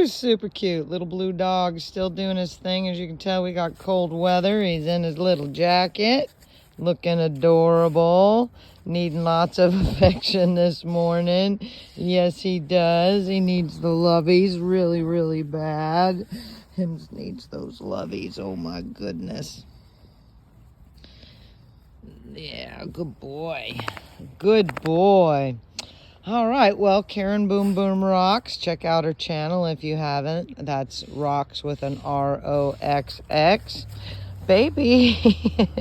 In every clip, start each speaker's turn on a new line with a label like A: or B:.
A: super cute. Little blue dog still doing his thing. As you can tell, we got cold weather. He's in his little jacket, looking adorable, needing lots of affection this morning. Yes, he does. He needs the lovies really, really bad. Him needs those lovies. Oh my goodness. Yeah, good boy. Good boy. All right, well, Karen Boom Boom Rocks. Check out her channel if you haven't. That's Rocks with an R-O-X-X. Baby,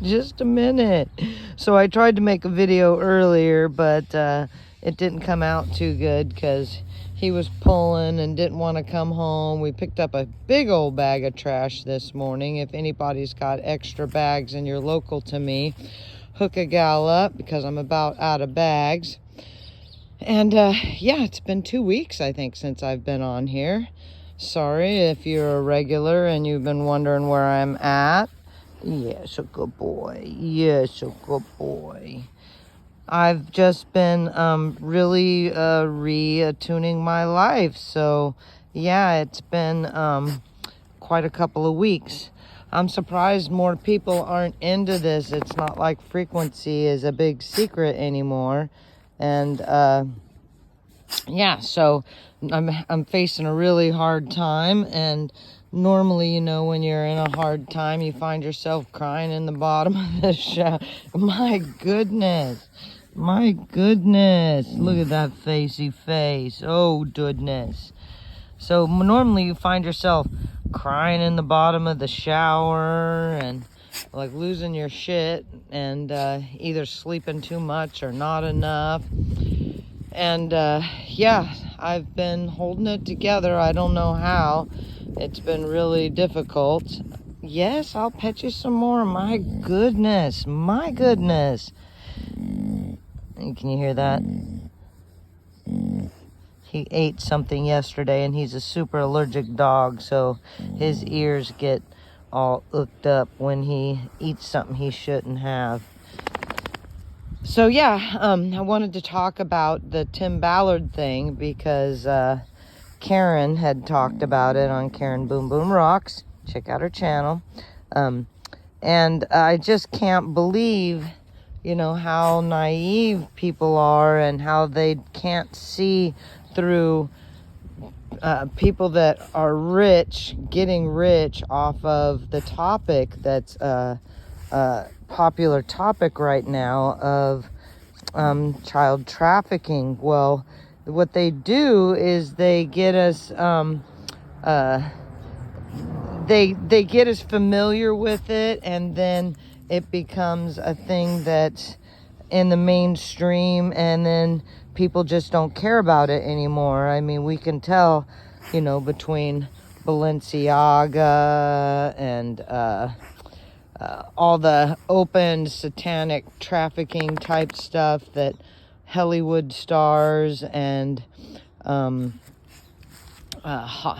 A: just a minute. So I tried to make a video earlier, but it didn't come out too good because he was pulling and didn't want to come home. We picked up a big old bag of trash this morning. If anybody's got extra bags and you're local to me, hook a gal up because I'm about out of bags. And yeah, it's been 2 weeks, I think, since I've been on here. Sorry if you're a regular and you've been wondering where I'm at. Yes, a good boy. Yes, a good boy. I've just been really reattuning my life. So, yeah, it's been quite a couple of weeks. I'm surprised more people aren't into this. It's not like frequency is a big secret anymore. And yeah, so I'm facing a really hard time, and normally, you know, when you're in a hard time, you find yourself crying in the bottom of the shower. My goodness, look at that facey face. Oh goodness. So normally you find yourself crying in the bottom of the shower and like losing your shit and either sleeping too much or not enough. And yeah, I've been holding it together. I don't know how. It's been really difficult. Yes, I'll pet you some more. My goodness. Can you hear that? He ate something yesterday, and he's a super allergic dog, so his ears get all hooked up when he eats something he shouldn't have. So yeah, I wanted to talk about the Tim Ballard thing because Karen had talked about it on Karen Boom Boom Rocks. Check out her channel. And I just can't believe, you know, how naive people are and how they can't see through people that are rich, getting rich off of the topic that's popular topic right now of child trafficking. Well, what they do is they get us they get us familiar with it, and then it becomes a thing that's in the mainstream, and then people just don't care about it anymore. I mean, we can tell, you know, between Balenciaga and all the open satanic trafficking type stuff that Hollywood stars and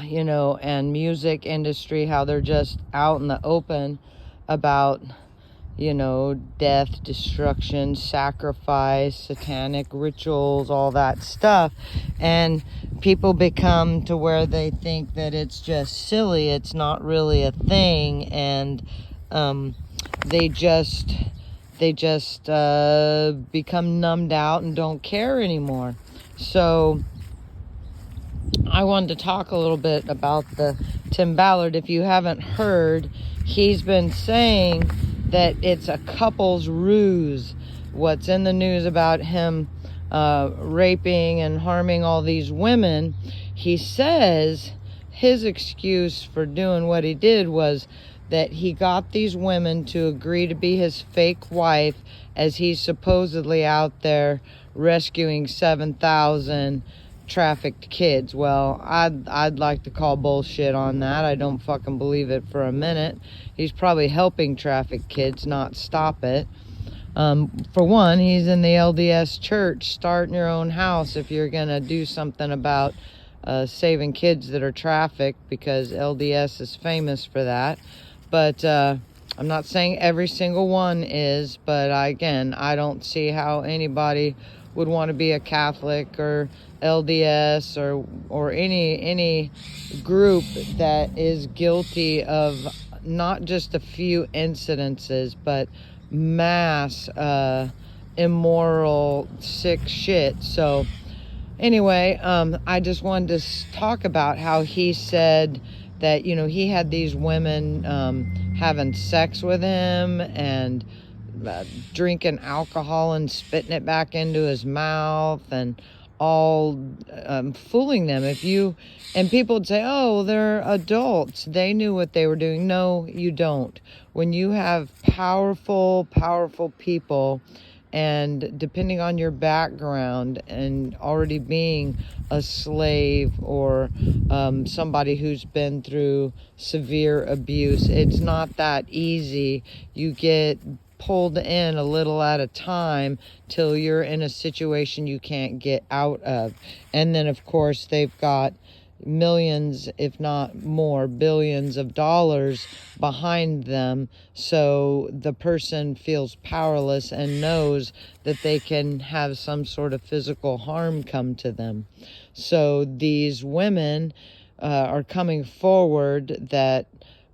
A: you know, and music industry, how they're just out in the open about, you know, death, destruction, sacrifice, satanic rituals, all that stuff. And people become to where they think that it's just silly, it's not really a thing, and they just become numbed out and don't care anymore. So I wanted to talk a little bit about the Tim Ballard. If you haven't heard, he's been saying that it's a couple's ruse. What's in the news about him raping and harming all these women, he says his excuse for doing what he did was that he got these women to agree to be his fake wife as he's supposedly out there rescuing 7,000 trafficked kids. Well, I'd like to call bullshit on that. I don't fucking believe it for a minute. He's probably helping trafficked kids, not stop it. For one, he's in the LDS church. Start in your own house if you're gonna do something about saving kids that are trafficked, because LDS is famous for that. But I'm not saying every single one is, but I don't see how anybody would want to be a Catholic or LDS or any group that is guilty of not just a few incidences, but mass immoral, sick shit. So anyway, I just wanted to talk about how he said that, he had these women having sex with him and drinking alcohol and spitting it back into his mouth and all fooling them. And people would say, oh, they're adults, they knew what they were doing. No, you don't. When you have powerful people, and depending on your background and already being a slave or somebody who's been through severe abuse, it's not that easy. You get pulled in a little at a time till you're in a situation you can't get out of. And then, of course, they've got millions, if not more, billions of dollars behind them, so the person feels powerless and knows that they can have some sort of physical harm come to them. So these women are coming forward that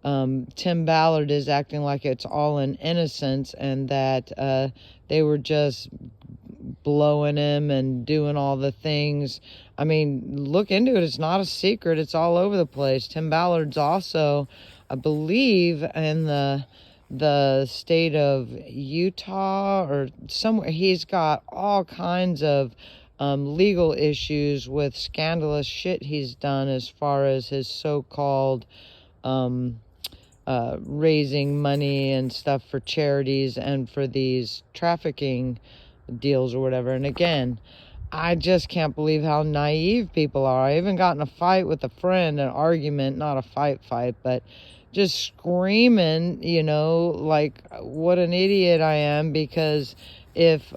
A: Tim Ballard is acting like it's all in innocence and that they were just blowing him and doing all the things. I mean, look into it. It's not a secret. It's all over the place. Tim Ballard's also, I believe, in the state of Utah or somewhere. He's got all kinds of legal issues with scandalous shit he's done as far as his so-called raising money and stuff for charities and for these trafficking deals or whatever. And again, I just can't believe how naive people are. I even got in a fight with a friend, an argument, not a fight, but just screaming, like what an idiot I am, because if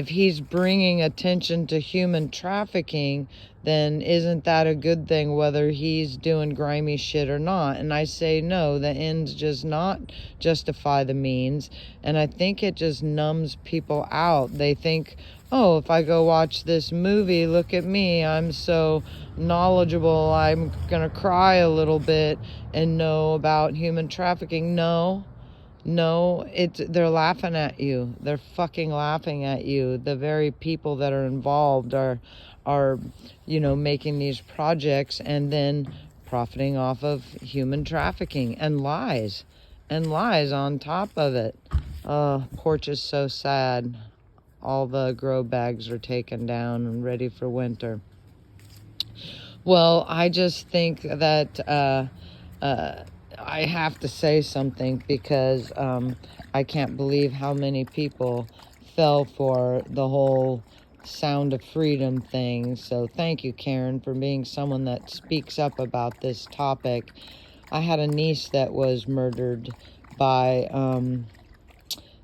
A: he's bringing attention to human trafficking, then isn't that a good thing, whether he's doing grimy shit or not? And I say no, the ends just not justify the means. And I think it just numbs people out. They think, oh, if I go watch this movie, look at me, I'm so knowledgeable, I'm gonna cry a little bit and know about human trafficking. No, they're laughing at you. They're fucking laughing at you. The very people that are involved are making these projects and then profiting off of human trafficking and lies on top of it. Porch is so sad. All the grow bags are taken down and ready for winter. Well, I just think that I have to say something because I can't believe how many people fell for the whole Sound of Freedom thing. So thank you, Karen, for being someone that speaks up about this topic. I had a niece that was murdered by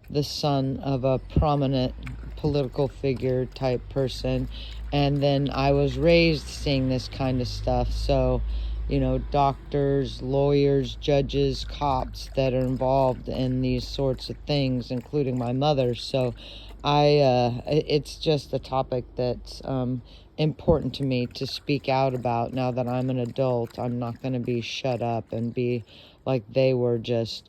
A: the son of a prominent political figure type person, and then I was raised seeing this kind of stuff. So doctors, lawyers, judges, cops that are involved in these sorts of things, including my mother. So it's just a topic that's important to me to speak out about. Now that I'm an adult, I'm not going to be shut up and be like they were, just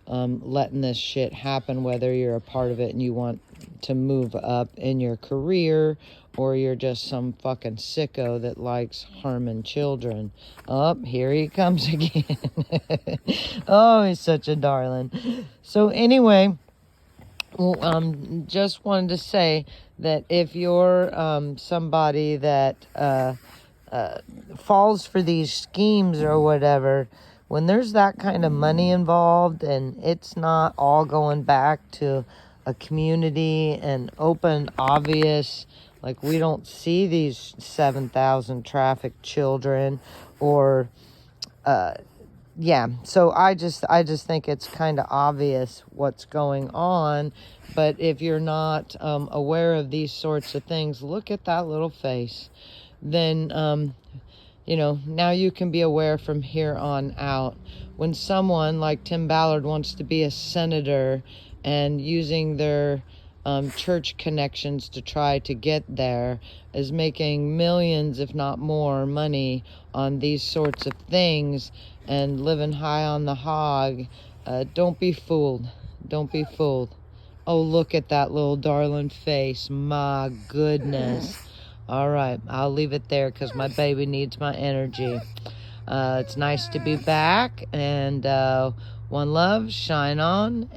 A: letting this shit happen, whether you're a part of it and you want to move up in your career, or you're just some fucking sicko that likes harming children. Oh, here he comes again. Oh, he's such a darling. So anyway, just wanted to say that if you're somebody that falls for these schemes or whatever, when there's that kind of money involved and it's not all going back to a community and open, obvious, like we don't see these 7,000 trafficked children or so I just think it's kind of obvious what's going on. But if you're not aware of these sorts of things, look at that little face. Then now you can be aware from here on out. When someone like Tim Ballard wants to be a senator and using their church connections to try to get there, is making millions, if not more, money on these sorts of things and living high on the hog. Don't be fooled. Don't be fooled. Oh, look at that little darling face. My goodness. All right, I'll leave it there because my baby needs my energy. It's nice to be back, and one love, shine on.